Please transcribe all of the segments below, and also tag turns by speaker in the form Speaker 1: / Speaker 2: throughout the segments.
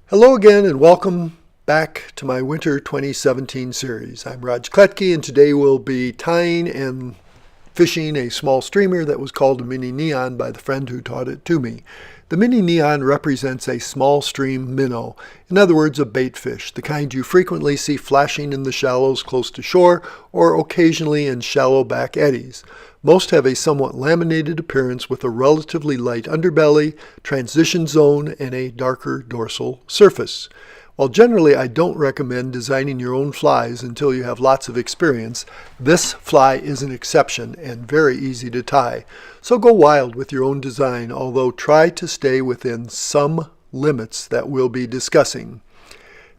Speaker 1: Hello again and welcome back to my Winter 2017 series. I'm Raj Kletke and today we'll be tying and fishing a small streamer that was called a mini nyan by the friend who taught it to me. The mini nyan represents a small stream minnow, in other words a bait fish, the kind you frequently see flashing in the shallows close to shore or occasionally in shallow back eddies. Most have a somewhat laminated appearance with a relatively light underbelly, transition zone, and a darker dorsal surface. While generally I don't recommend designing your own flies until you have lots of experience, this fly is an exception and very easy to tie. So go wild with your own design, although try to stay within some limits that we'll be discussing.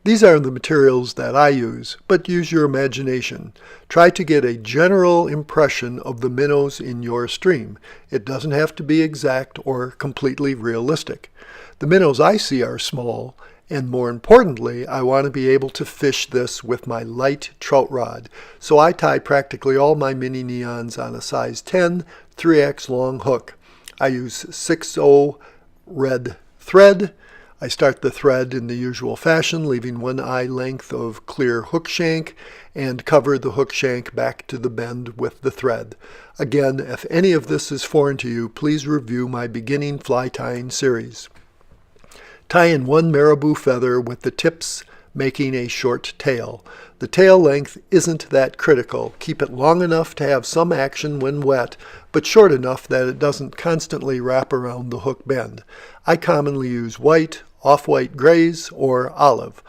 Speaker 1: These are the materials that I use, but use your imagination. Try to get a general impression of the minnows in your stream. It doesn't have to be exact or completely realistic. The minnows I see are small, and more importantly, I want to be able to fish this with my light trout rod. So I tie practically all my mini nyans on a size 10 3x long hook. I use 6/0 red thread. I start the thread in the usual fashion, leaving 1 eye length of clear hook shank, and cover the hook shank back to the bend with the thread. Again, if any of this is foreign to you, please review my beginning fly tying series. Tie in 1 marabou feather with the tips making a short tail. The tail length isn't that critical. Keep it long enough to have some action when wet, but short enough that it doesn't constantly wrap around the hook bend. I commonly use white, off-white grays, or olive.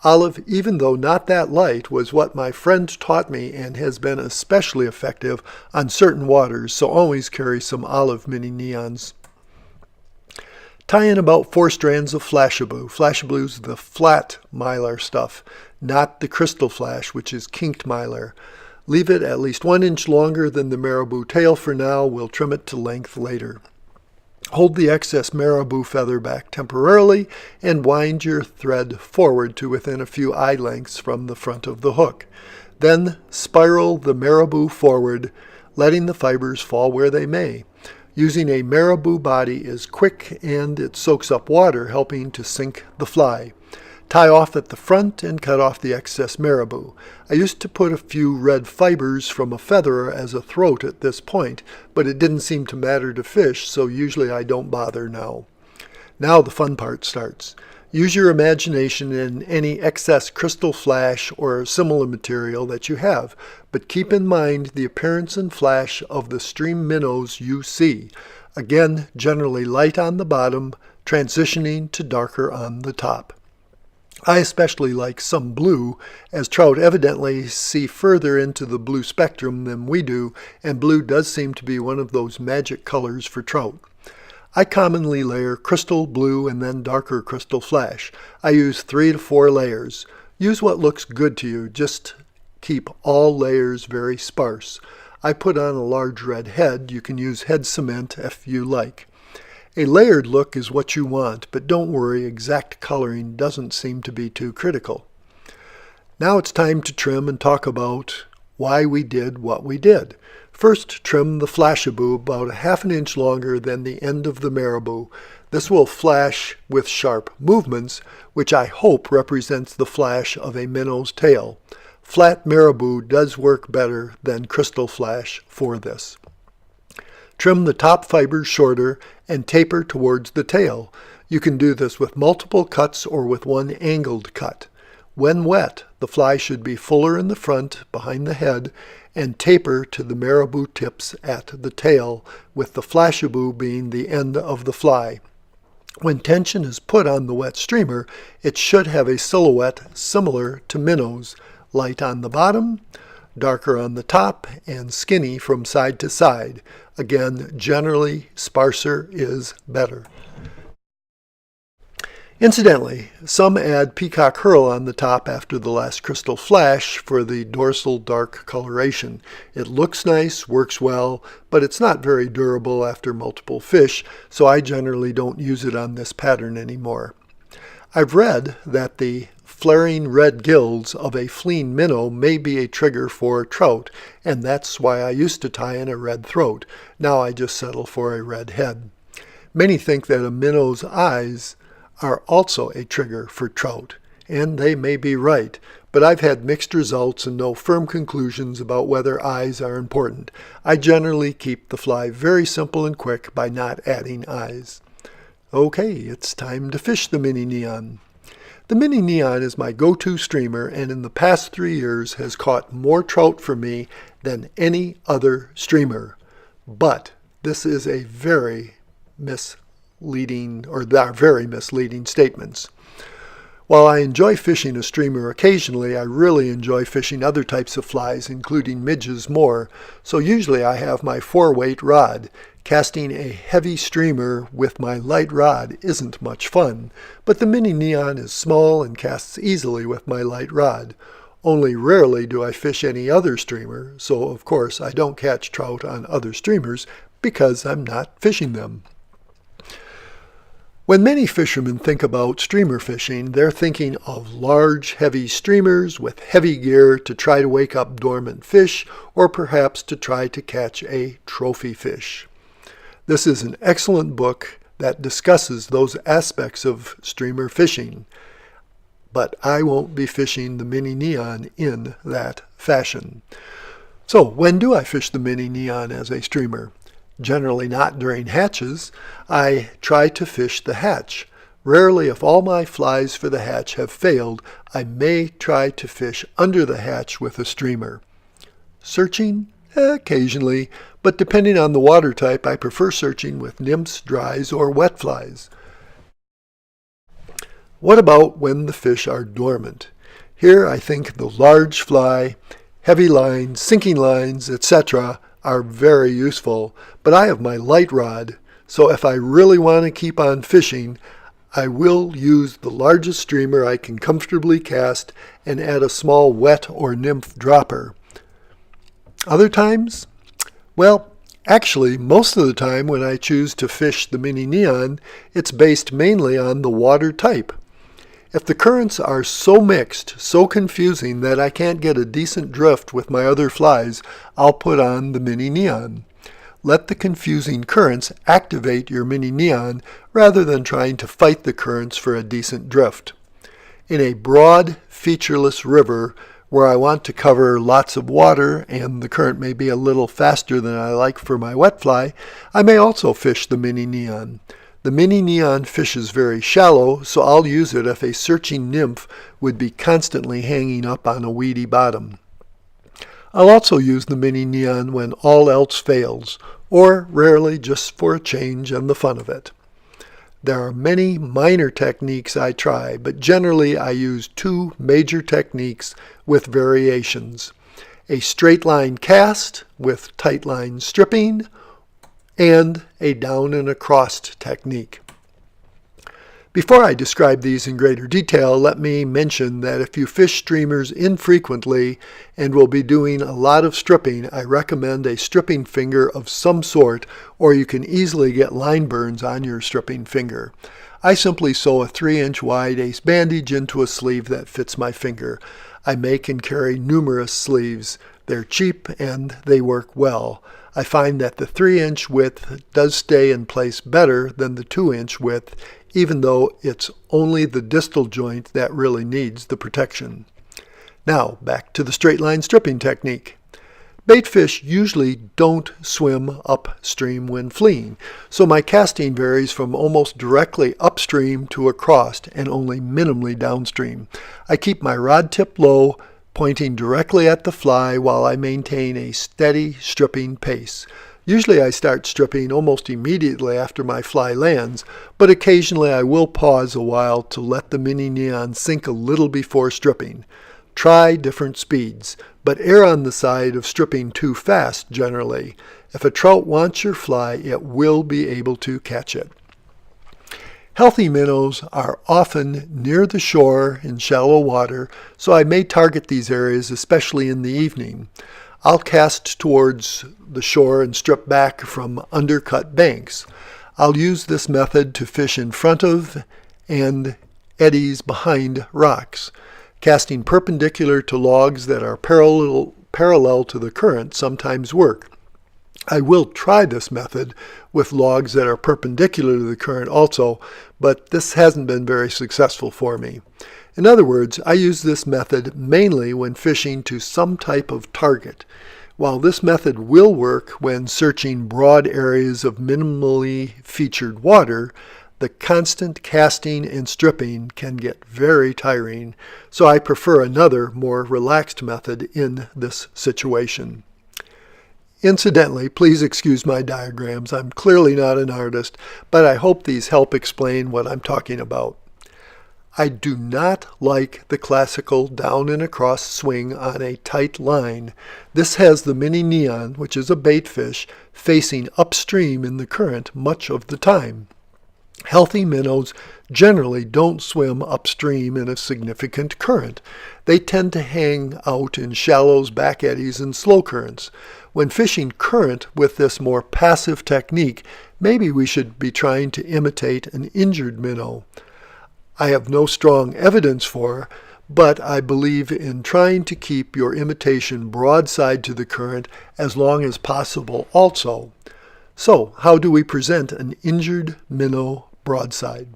Speaker 1: Olive, even though not that light, was what my friend taught me and has been especially effective on certain waters, so always carry some olive mini nyans. Tie in about 4 strands of flashabou. Flashabou's the flat mylar stuff, not the crystal flash, which is kinked mylar. Leave it at least 1 inch longer than the marabou tail for now. We'll trim it to length later. Hold the excess marabou feather back temporarily and wind your thread forward to within a few eye lengths from the front of the hook. Then spiral the marabou forward, letting the fibers fall where they may. Using a marabou body is quick and it soaks up water, helping to sink the fly. Tie off at the front and cut off the excess marabou. I used to put a few red fibers from a feather as a throat at this point, but it didn't seem to matter to fish, so usually I don't bother now. Now the fun part starts. Use your imagination in any excess crystal flash or similar material that you have, but keep in mind the appearance and flash of the stream minnows you see. Again, generally light on the bottom, transitioning to darker on the top. I especially like some blue, as trout evidently see further into the blue spectrum than we do, and blue does seem to be one of those magic colors for trout. I commonly layer crystal, blue, and then darker crystal flash. I use 3 to 4 layers. Use what looks good to you, just keep all layers very sparse. I put on a large red head. You can use head cement if you like. A layered look is what you want, but don't worry, exact coloring doesn't seem to be too critical. Now it's time to trim and talk about why we did what we did. First, trim the flashabou about 1/2 inch longer than the end of the marabou. This will flash with sharp movements, which I hope represents the flash of a minnow's tail. Flat marabou does work better than crystal flash for this. Trim the top fibers shorter and taper towards the tail. You can do this with multiple cuts or with 1 angled cut. When wet, the fly should be fuller in the front, behind the head, and taper to the marabou tips at the tail, with the flashabou being the end of the fly. When tension is put on the wet streamer, it should have a silhouette similar to minnows, light on the bottom, darker on the top, and skinny from side to side. Again, generally, sparser is better. Incidentally, some add peacock herl on the top after the last crystal flash for the dorsal dark coloration. It looks nice, works well, but it's not very durable after multiple fish, so I generally don't use it on this pattern anymore. I've read that the flaring red gills of a fleeing minnow may be a trigger for trout, and that's why I used to tie in a red throat. Now I just settle for a red head. Many think that a minnow's eyes are also a trigger for trout, and they may be right, but I've had mixed results and no firm conclusions about whether eyes are important. I generally keep the fly very simple and quick by not adding eyes. Okay, it's time to fish the mini nyan. The mini nyan is my go-to streamer, and in the past 3 years has caught more trout for me than any other streamer. But this is a very misleading statements. While I enjoy fishing a streamer occasionally, I really enjoy fishing other types of flies, including midges, more, so usually I have my 4-weight rod. Casting a heavy streamer with my light rod isn't much fun, but the mini nyan is small and casts easily with my light rod. Only rarely do I fish any other streamer, so of course I don't catch trout on other streamers because I'm not fishing them. When many fishermen think about streamer fishing, they're thinking of large, heavy streamers with heavy gear to try to wake up dormant fish, or perhaps to try to catch a trophy fish. This is an excellent book that discusses those aspects of streamer fishing, but I won't be fishing the mini nyan in that fashion. So when do I fish the mini nyan as a streamer? Generally not during hatches. I try to fish the hatch. Rarely, if all my flies for the hatch have failed, I may try to fish under the hatch with a streamer. Searching? Occasionally, but depending on the water type, I prefer searching with nymphs, dries, or wet flies. What about when the fish are dormant? Here I think the large fly, heavy lines, sinking lines, etc. are very useful, but I have my light rod, so if I really want to keep on fishing, I will use the largest streamer I can comfortably cast and add a small wet or nymph dropper. Other times? Well, actually, most of the time when I choose to fish the mini nyan, it's based mainly on the water type. If the currents are so mixed, so confusing that I can't get a decent drift with my other flies, I'll put on the mini nyan. Let the confusing currents activate your mini nyan rather than trying to fight the currents for a decent drift. In a broad, featureless river where I want to cover lots of water and the current may be a little faster than I like for my wet fly, I may also fish the mini nyan. The mini nyan fishes very shallow, so I'll use it if a searching nymph would be constantly hanging up on a weedy bottom. I'll also use the mini nyan when all else fails, or rarely just for a change and the fun of it. There are many minor techniques I try, but generally I use 2 major techniques with variations: a straight line cast with tight line stripping, and a down and across technique. Before I describe these in greater detail, let me mention that if you fish streamers infrequently and will be doing a lot of stripping, I recommend a stripping finger of some sort, or you can easily get line burns on your stripping finger. I simply sew a 3-inch wide ace bandage into a sleeve that fits my finger. I make and carry numerous sleeves. They're cheap and they work well. I find that the 3-inch width does stay in place better than the 2-inch width, even though it's only the distal joint that really needs the protection. Now, back to the straight line stripping technique. Bait fish usually don't swim upstream when fleeing, so my casting varies from almost directly upstream to across and only minimally downstream. I keep my rod tip low, pointing directly at the fly while I maintain a steady stripping pace. Usually I start stripping almost immediately after my fly lands, but occasionally I will pause a while to let the mini nyan sink a little before stripping. Try different speeds, but err on the side of stripping too fast generally. If a trout wants your fly, it will be able to catch it. Healthy minnows are often near the shore in shallow water, so I may target these areas, especially in the evening. I'll cast towards the shore and strip back from undercut banks. I'll use this method to fish in front of and eddies behind rocks. Casting perpendicular to logs that are parallel to the current sometimes work. I will try this method with logs that are perpendicular to the current also, but this hasn't been very successful for me. In other words, I use this method mainly when fishing to some type of target. While this method will work when searching broad areas of minimally featured water, the constant casting and stripping can get very tiring, so I prefer another, more relaxed method in this situation. Incidentally, please excuse my diagrams. I'm clearly not an artist, but I hope these help explain what I'm talking about. I do not like the classical down and across swing on a tight line. This has the mini nyan, which is a bait fish, facing upstream in the current much of the time. Healthy minnows generally don't swim upstream in a significant current. They tend to hang out in shallows, back eddies, and slow currents. When fishing current with this more passive technique, maybe we should be trying to imitate an injured minnow. I have no strong evidence for, but I believe in trying to keep your imitation broadside to the current as long as possible also. So, how do we present an injured minnow broadside?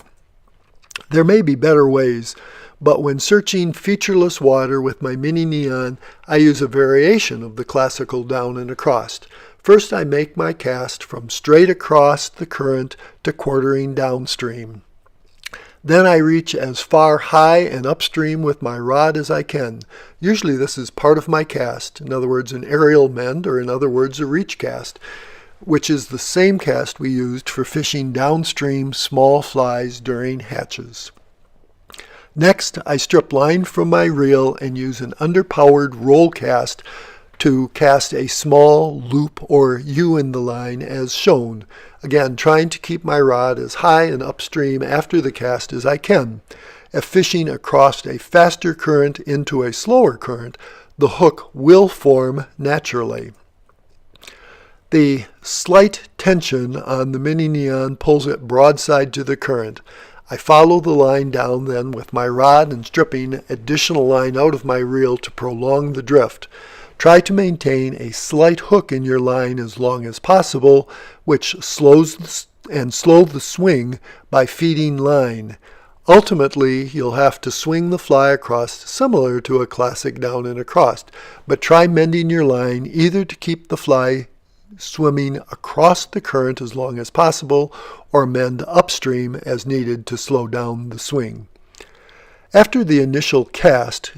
Speaker 1: There may be better ways, but when searching featureless water with my mini nyan, I use a variation of the classical down and across. First, I make my cast from straight across the current to quartering downstream. Then I reach as far high and upstream with my rod as I can. Usually this is part of my cast, in other words an aerial mend, or in other words a reach cast, which is the same cast we used for fishing downstream small flies during hatches. Next, I strip line from my reel and use an underpowered roll cast to cast a small loop or U in the line as shown. Again, trying to keep my rod as high and upstream after the cast as I can. If fishing across a faster current into a slower current, the hook will form naturally. The slight tension on the mini nyan pulls it broadside to the current. I follow the line down then with my rod and stripping additional line out of my reel to prolong the drift. Try to maintain a slight hook in your line as long as possible, which slows the swing by feeding line. Ultimately, you'll have to swing the fly across similar to a classic down and across, but try mending your line either to keep the fly swimming across the current as long as possible or mend upstream as needed to slow down the swing. After the initial cast,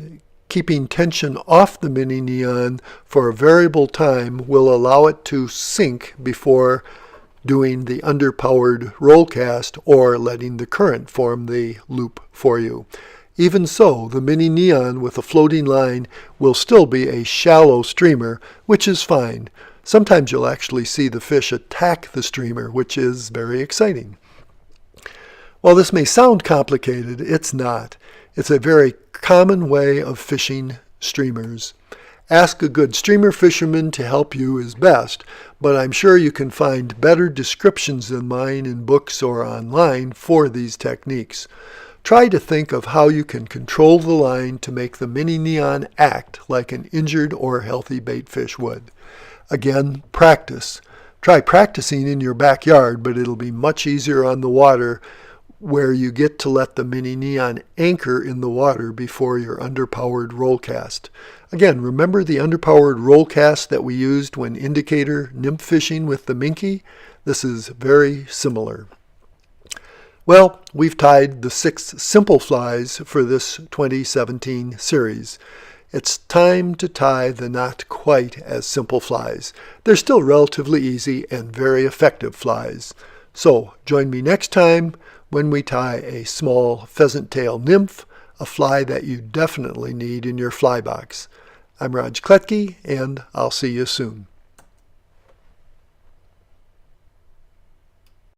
Speaker 1: keeping tension off the mini nyan for a variable time will allow it to sink before doing the underpowered roll cast or letting the current form the loop for you. Even so, the mini nyan with a floating line will still be a shallow streamer, which is fine. Sometimes you'll actually see the fish attack the streamer, which is very exciting. While this may sound complicated, it's not. It's a very common way of fishing streamers. Ask a good streamer fisherman to help you is best, but I'm sure you can find better descriptions than mine in books or online for these techniques. Try to think of how you can control the line to make the mini nyan act like an injured or healthy bait fish would. Again, practice. Try practicing in your backyard, but it'll be much easier on the water where you get to let the mini nyan anchor in the water before your underpowered roll cast. Again, remember the underpowered roll cast that we used when indicator nymph fishing with the minke? This is very similar. Well, we've tied the 6 simple flies for this 2017 series. It's time to tie the not quite as simple flies. They're still relatively easy and very effective flies. So join me next time when we tie a small pheasant tail nymph, a fly that you definitely need in your fly box. I'm Raj Kletke, and I'll see you soon.